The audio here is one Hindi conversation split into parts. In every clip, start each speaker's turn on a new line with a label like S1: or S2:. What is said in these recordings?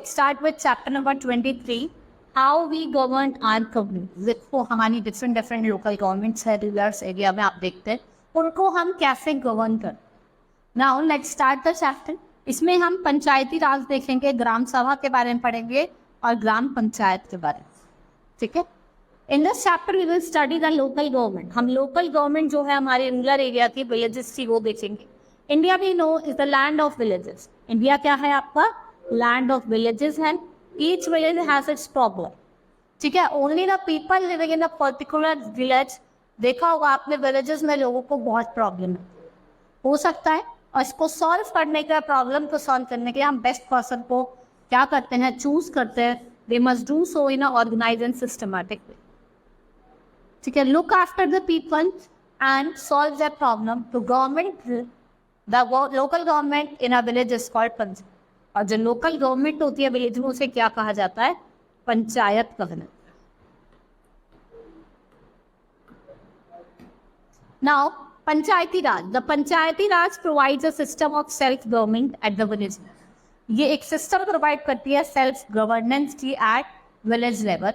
S1: let's start with chapter number 23, how we govern our community. देखो हमारी different local governments है rulers area में आप देखते हैं उनको हम कैसे govern कर. Now let's start the chapter. इसमें हम पंचायती राज देखेंगे, ग्राम सभा के बारे में पढ़ेंगे और ग्राम पंचायत के बारे में. ठीक है. In this chapter we will study the local government. हम local government जो है हमारे रूरल एरिया की villages की वो देखेंगे. India we know is the land of villages. India क्या है आपका? Land of villages है. Each village has its problem. ठीक है. Only the people living in a particular village, देखा होगा आपने villages में लोगों को बहुत problem है. हो सकता है और इसको solve करने का problem को solve करने के लिए हम best person को क्या करते हैं? Choose करते हैं. They must do so in a organized and systematic way. ठीक है. Look after the people and solve their problem. तो government, the local government in a village is called panchayat. और जो local government होती है विलेज में उसे क्या कहा जाता है? पंचायत कहना. Now Panchayati Raj. The Panchayati Raj provides a system of self government at the village. ये एक सिस्टम प्रोवाइड करती है सेल्फ गवर्नेंस की at village level.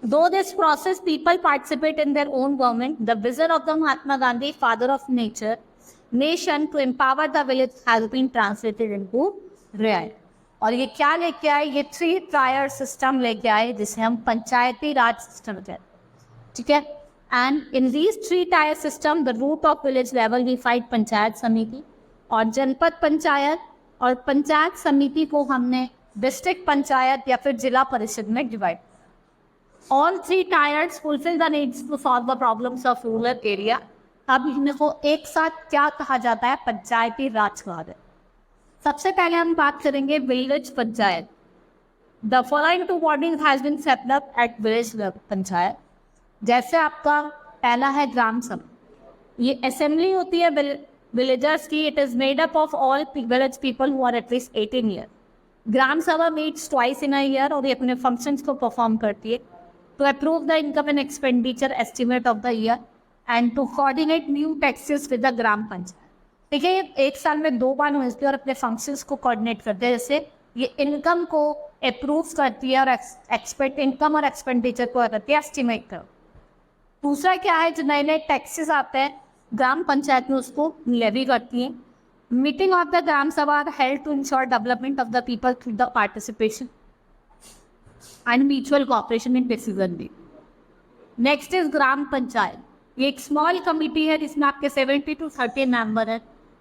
S1: Though this process people participate in their own government, the vision of the Mahatma Gandhi, father of nation, to empower the village has been translated into reality. और ये क्या लेके आए? ये 3 tier system लेके आए जिसे हम पंचायती राज सिस्टम कहते हैं. ठीक है. And in these 3 tier system, the root of village level we find panchayat समिति और जनपद पंचायत, और पंचायत समिति को हमने डिस्ट्रिक्ट पंचायत या फिर जिला परिषद में divide. All 3 tiers fulfill the needs to solve the problems of rural area. अब इनको एक साथ क्या कहा जाता है? पंचायती राज कहा जाता है. सबसे पहले हम बात करेंगे village panchayat. The following 2 bodies has been set up at village panchayat. जैसे आपका पहला है ग्राम सभा. ये असेंबली होती है विलेजर्स की. It is made up of all village people who are at least 18 year. Gram Sabha meets twice in a year और ये अपने फंक्शंस को परफॉर्म करती है to approve the income and expenditure estimate of the year and to coordinate new taxes with the ग्राम पंचायत. ठीक है. ये एक साल में 2 बार होती है और अपने फंक्शंस को कोऑर्डिनेट करते हैं. जैसे ये इनकम को अप्रूव करती है और इनकम और एक्सपेंडिचर को करती है एस्टिमेट कर. दूसरा क्या है? जो नए नए टैक्सेस आते हैं ग्राम पंचायत में उसको लेवी करती है. Meeting of the gram sabha held to ensure development of the people through the participation and mutual cooperation in decision making. Next is gram panchayat. ये एक स्मॉल कमिटी है जिसमें आपके 70 to 30 मेंबर हैं.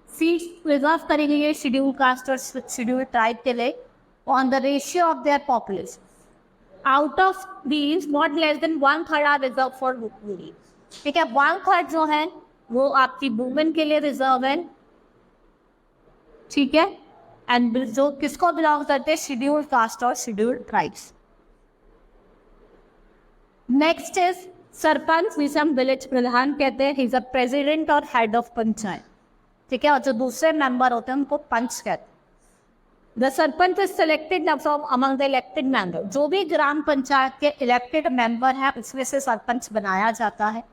S1: सीट्स रिजर्व करेंगे ये शेड्यूल कास्ट और शेड्यूल ट्राइब के लिए on the ratio of their population. Out of these not less than 1/3 are reserve for women. ठीक है. 1/3 जो है वो आपकी वुमेन के लिए रिजर्व है. ठीक है. एंड जो किसको बिलोंग करते हैं? शेड्यूल कास्ट और schedule tribes. Next is sarpanch, जिसे हम विलेज प्रधान कहते हैं. ही इज अ प्रेसिडेंट और हेड ऑफ पंचायत. ठीक है. और जो दूसरे मेंबर होते हैं उनको पंच कहते हैं. The sarpanch is selected from among the elected member. जो भी ग्राम पंचायत के इलेक्टेड मेंबर है उसमें से सरपंच बनाया जाता है.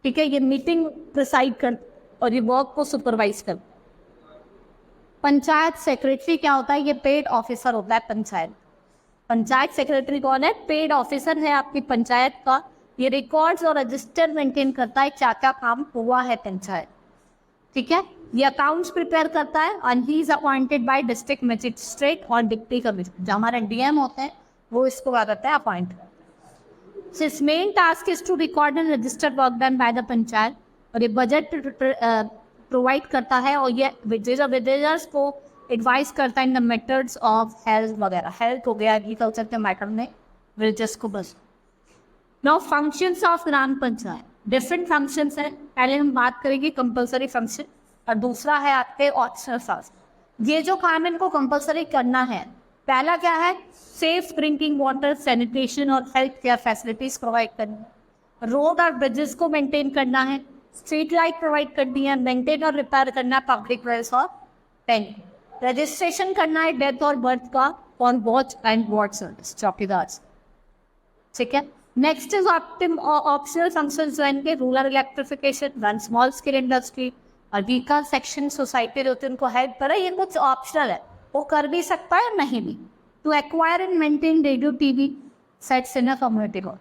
S1: ठीक है. ये मीटिंग प्रिसाइड कर और ये वर्क को सुपरवाइज कर. पंचायत सेक्रेटरी क्या होता है? ये पेड ऑफिसर होता है पंचायत. पंचायत सेक्रेटरी कौन है? पेड ऑफिसर है आपकी पंचायत का. ये रिकॉर्ड्स और रजिस्टर मेंटेन करता है क्या क्या काम हुआ है पंचायत. ठीक है. ये अकाउंट्स प्रिपेयर करता है and he is appointed by district magistrate और डिप्टी कमिश्नर. जो हमारे डीएम होते हैं वो इसको क्या करता है? Appoint. His main task is to record and register work done by the panchayat. और ये बजट प्रोवाइड करता है और ये विलेजर्स को एडवाइस करता है in the methods of health वगैरह. हेल्थ हो गया, एग्रीकल्चर के मैटर में विलेजर्स को बस. Now functions of gram panchayat. Different functions हैं. पहले हम बात करेंगे कंपलसरी फंक्शन और दूसरा है आपके ऑप्शनल फंक्शन. ये जो काम इनको कंपलसरी करना है, पहला क्या है? सेफ ड्रिंकिंग वाटर, सैनिटेशन और हेल्थ केयर फैसिलिटीज प्रोवाइड करनी. रोड और ब्रिजेस को मेंटेन करना है. स्ट्रीट लाइट प्रोवाइड करनी है. मेंटेन और रिपेयर करना है पब्लिक वेल्स और टेंट. रजिस्ट्रेशन करना है डेथ और बर्थ का on watch and ward service चौकीदार. ठीक है. नेक्स्ट इज ऑप्शनल फंक्शंस जो इनके rural electrification, run small scale industry और वीकर सेक्शन सोसाइटी जो होती है उनको हेल्प करे. ये कुछ ऑप्शनल है, वो कर भी सकता है नहीं भी. to acquire and maintain radio TV sets in a community hall.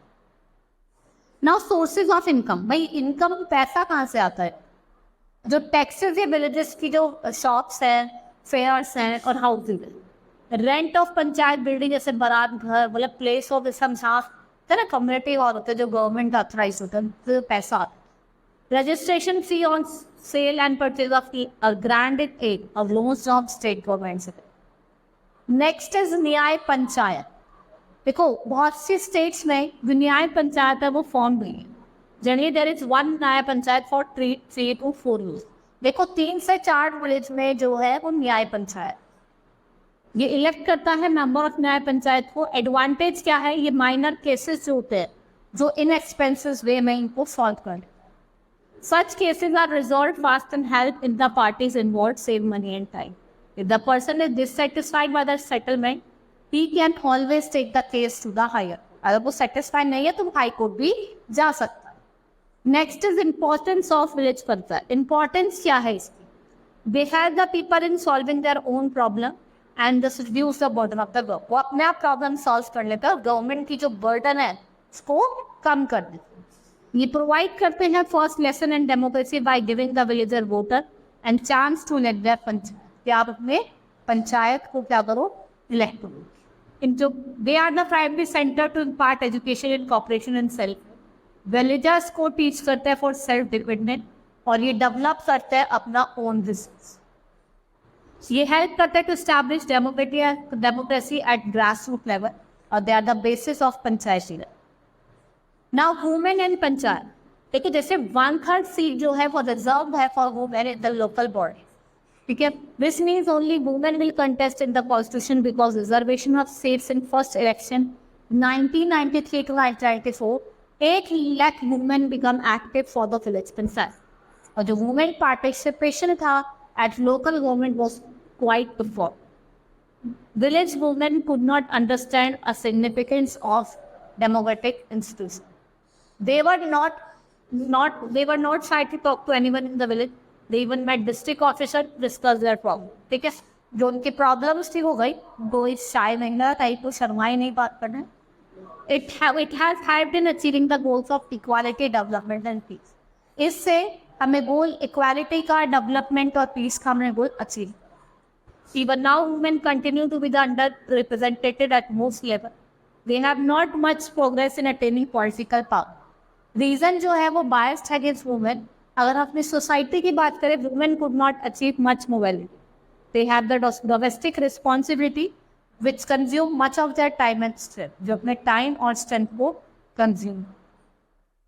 S1: Now sources of income. भाई इनकम पैसा कहाँ से आता है? जो टैक्सेस है विलेजेस की, जो शॉप्स हैं, फेयर्स हैं और हाउसिंग है, रेंट ऑफ पंचायत बिल्डिंग जैसे बारात घर, मतलब प्लेस ऑफ शमशान ना कम्युनिटी हॉल होते हैं जो गवर्नमेंट ऑथराइज होते हैं, तो पैसा आता है. Registration fee on sale and purchase of granted aid of loans of state government से. Next is Nyaya panchayat. देखो बहुत सी स्टेट्स में जो न्याय पंचायत है वो फॉर्म हुई है. जनरली देयर इज वन न्याय पंचायत फॉर 3 to 4 years. देखो 3 से 4 विलेज में जो है वो न्याय पंचायत ये इलेक्ट करता है मेंबर ऑफ न्याय पंचायत को. एडवांटेज क्या है? ये माइनर केसेस जो होते हैं जो इनएक्सपेंसिव वे में इनको सॉल्व कर. Such cases are resolve fast and help in the parties involve save money and time. If the person is dissatisfied by the settlement he can always take the case to the higher. अगर वो सेटिस्फाइड नहीं है तो हाई कोर्ट भी जा सकता है. Next is importance of village panchayat. Importance क्या है इसकी? They help the people in solving their own problem and this reduce the burden of the government. वो अपने आप प्रॉब्लम सॉल्व कर लेता है, गवर्नमेंट की जो बर्डन है उसको कम कर देते हैं. ये प्रोवाइड करते हैं first lesson in democracy by giving the villager voter and chance to elect their panchayat. कि आप अपने पंचायत को क्या करो? इलेक्ट करो. They are the primary center to impart education and cooperation in self. Villagers को टीच करते हैं फॉर सेल्फ डिपेंडेंट और ये डेवलप करते हैं अपना ओन बिजनेस. ये हेल्प करते हैं to establish democracy at grass root level और they are the basis of Panchayati Raj. Now women and panchayat. देखिए जैसे 1/3 सीट जो है वो रिजर्व है for women in the local body. ठीक है, this means only women will contest in the constitution because reservation of seats in first election 1993 to 1994 8 lakh women become active for the village panchayat. और जो वुमेन पार्टिसिपेशन था at local government was quite before. Village women could not understand a significance of democratic institution. They were not shy to talk to anyone in the village. They even met district officer to discuss their problem. ठीक है, जो उनकी प्रॉब्लम्स थी हो गई. वो इस शाय महिला टाइप को शर्माई नहीं बात करना. It has helped in achieving the goals of equality, development and peace. इससे हमें गोल इक्वालिटी का, डेवलपमेंट और पीस का हमने goal achieve. Even now women continue to be the underrepresented at most level. They have not much progress in attaining political power. Reason जो है वो बायस्ड है अगेंस्ट वुमेन. अगर अपनी सोसाइटी की बात करें, women could not achieve much mobility. They have the domestic responsibility which consume much of their time and strength. जो अपने टाइम और स्ट्रेंथ को consume.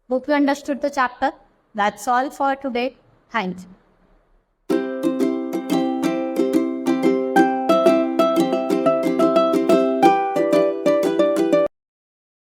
S1: Hope you understood the chapter. That's all for today. Thank you.